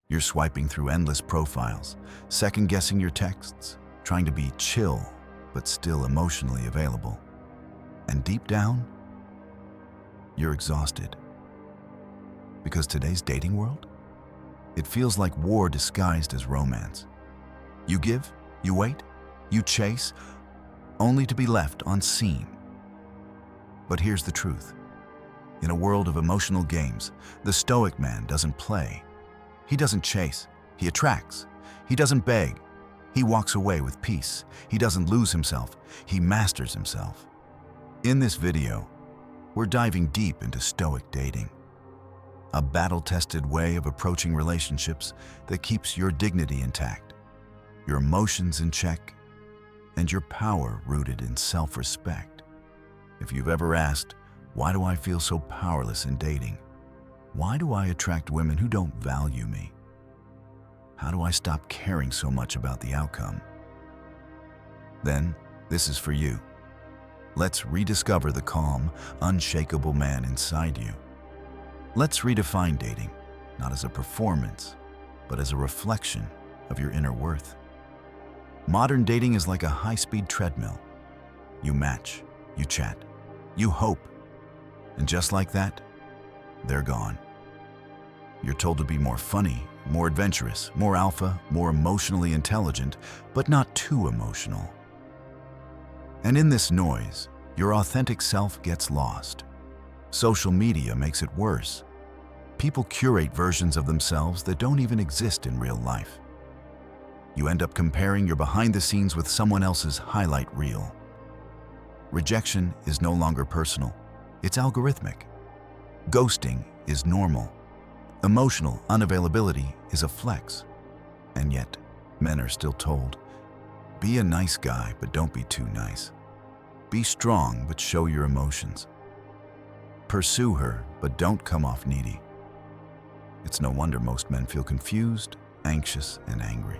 You're swiping through endless profiles, second-guessing your texts, trying to be chill, but still emotionally available. And deep down, you're exhausted. Because today's dating world, it feels like war disguised as romance. You give, you wait, you chase, only to be left unseen. But here's the truth. In a world of emotional games, the Stoic man doesn't play. He doesn't chase, he attracts. He doesn't beg, he walks away with peace. He doesn't lose himself, he masters himself. In this video, we're diving deep into Stoic dating, a battle-tested way of approaching relationships that keeps your dignity intact, your emotions in check, and your power rooted in self-respect. If you've ever asked, why do I feel so powerless in dating? Why do I attract women who don't value me? How do I stop caring so much about the outcome? Then, this is for you. Let's rediscover the calm, unshakable man inside you. Let's redefine dating, not as a performance, but as a reflection of your inner worth. Modern dating is like a high-speed treadmill. You match, you chat, you hope, and just like that, they're gone. You're told to be more funny, more adventurous, more alpha, more emotionally intelligent, but not too emotional. And in this noise, your authentic self gets lost. Social media makes it worse. People curate versions of themselves that don't even exist in real life. You end up comparing your behind the scenes with someone else's highlight reel. Rejection is no longer personal, it's algorithmic. Ghosting is normal. Emotional unavailability is a flex. And yet, men are still told, be a nice guy, but don't be too nice. Be strong, but show your emotions. Pursue her, but don't come off needy. It's no wonder most men feel confused, anxious, and angry.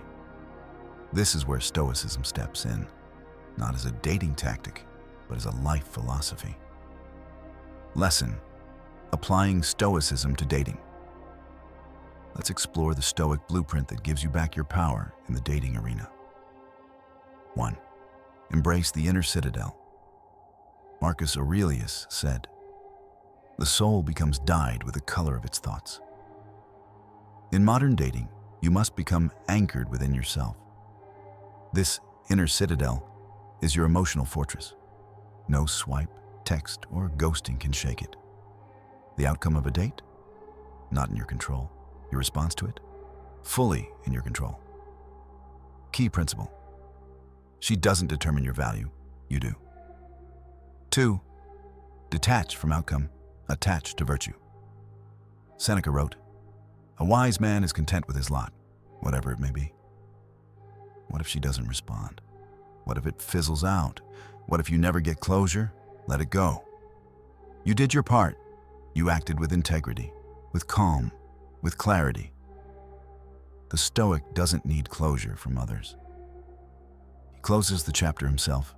This is where Stoicism steps in, not as a dating tactic, but as a life philosophy. Lesson: applying Stoicism to dating. Let's explore the Stoic blueprint that gives you back your power in the dating arena. 1. Embrace the inner citadel. Marcus Aurelius said, "The soul becomes dyed with the color of its thoughts." In modern dating, you must become anchored within yourself. This inner citadel is your emotional fortress. No swipe, text, or ghosting can shake it. The outcome of a date? Not in your control. Your response to it? Fully in your control. Key principle: she doesn't determine your value, you do. 2. Detach from outcome, attach to virtue. Seneca wrote, "A wise man is content with his lot, whatever it may be." What if she doesn't respond? What if it fizzles out? What if you never get closure? Let it go. You did your part. You acted with integrity, with calm, with clarity. The Stoic doesn't need closure from others. He closes the chapter himself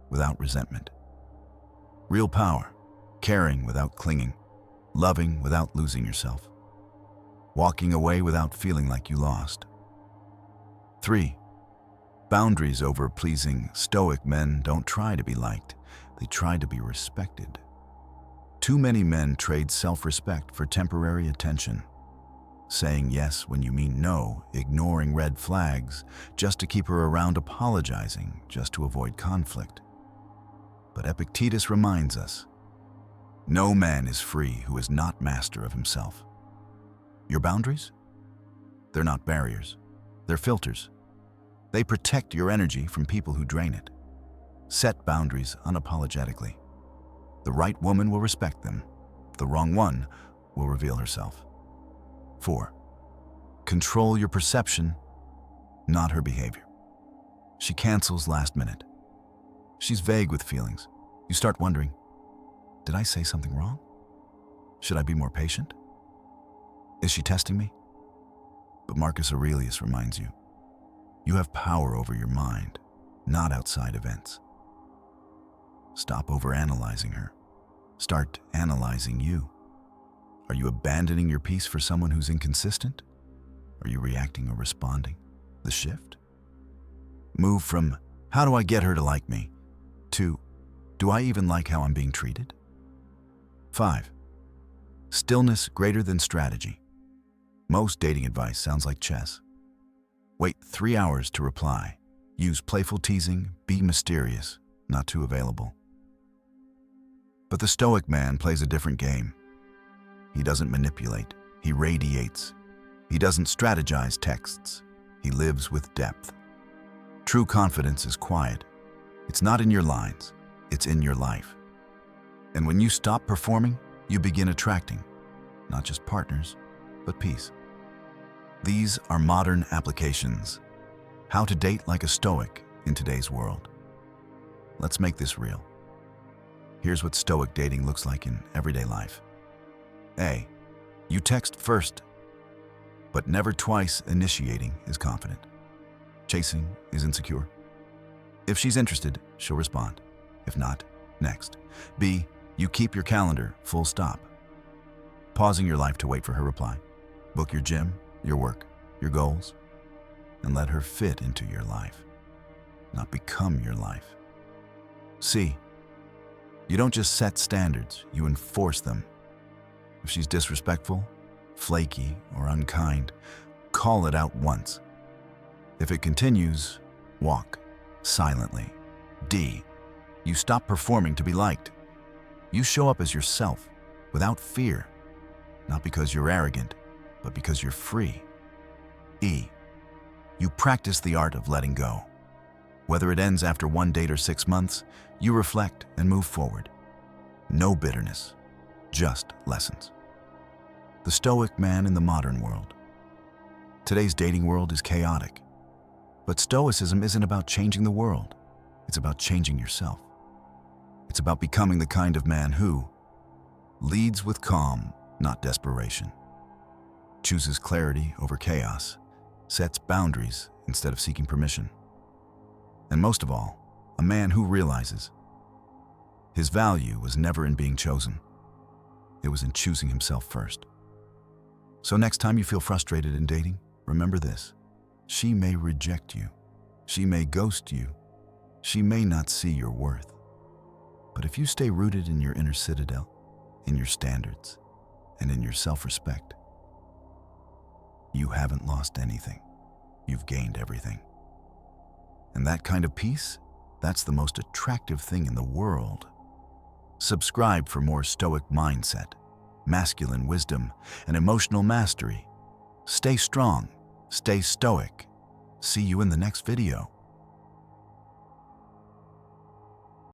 without resentment. Real power, caring without clinging, loving without losing yourself, walking away without feeling like you lost. 3. Boundaries over pleasing. Stoic men don't try to be liked, they try to be respected. Too many men trade self-respect for temporary attention, saying yes when you mean no, ignoring red flags just to keep her around, apologizing just to avoid conflict. But Epictetus reminds us, no man is free who is not master of himself. Your boundaries? They're not barriers, they're filters. They protect your energy from people who drain it. Set boundaries unapologetically. The right woman will respect them. The wrong one will reveal herself. 4. Control your perception, not her behavior. She cancels last minute. She's vague with feelings. You start wondering, did I say something wrong? Should I be more patient? Is she testing me? But Marcus Aurelius reminds you, you have power over your mind, not outside events. Stop overanalyzing her. Start analyzing you. Are you abandoning your peace for someone who's inconsistent? Are you reacting or responding? The shift? Move from, how do I get her to like me, to, do I even like how I'm being treated? 5. Stillness greater than strategy. Most dating advice sounds like chess. Wait 3 hours to reply. Use playful teasing, be mysterious, not too available. But the Stoic man plays a different game. He doesn't manipulate, he radiates. He doesn't strategize texts, he lives with depth. True confidence is quiet. It's not in your lines, it's in your life. And when you stop performing, you begin attracting, not just partners, but peace. These are modern applications. How to date like a Stoic in today's world. Let's make this real. Here's what Stoic dating looks like in everyday life. A. You text first, but never twice. Initiating is confident. Chasing is insecure. If she's interested, she'll respond. If not, next. B. You keep your calendar full stop, pausing your life to wait for her reply. Book your gym, your work, your goals, and let her fit into your life, not become your life. C. You don't just set standards, you enforce them. If she's disrespectful, flaky, or unkind, call it out once. If it continues, walk silently. D. You stop performing to be liked. You show up as yourself, without fear, not because you're arrogant, but because you're free. E. You practice the art of letting go. Whether it ends after 1 date or 6 months, you reflect and move forward. No bitterness, just lessons. The Stoic man in the modern world. Today's dating world is chaotic, but Stoicism isn't about changing the world. It's about changing yourself. It's about becoming the kind of man who leads with calm, not desperation, chooses clarity over chaos, sets boundaries instead of seeking permission, and most of all, a man who realizes his value was never in being chosen. It was in choosing himself first. So next time you feel frustrated in dating, remember this. She may reject you. She may ghost you. She may not see your worth. But if you stay rooted in your inner citadel, in your standards, and in your self-respect, you haven't lost anything. You've gained everything. And that kind of peace, that's the most attractive thing in the world. Subscribe for more Stoic mindset, masculine wisdom, and emotional mastery. Stay strong, stay Stoic. See you in the next video.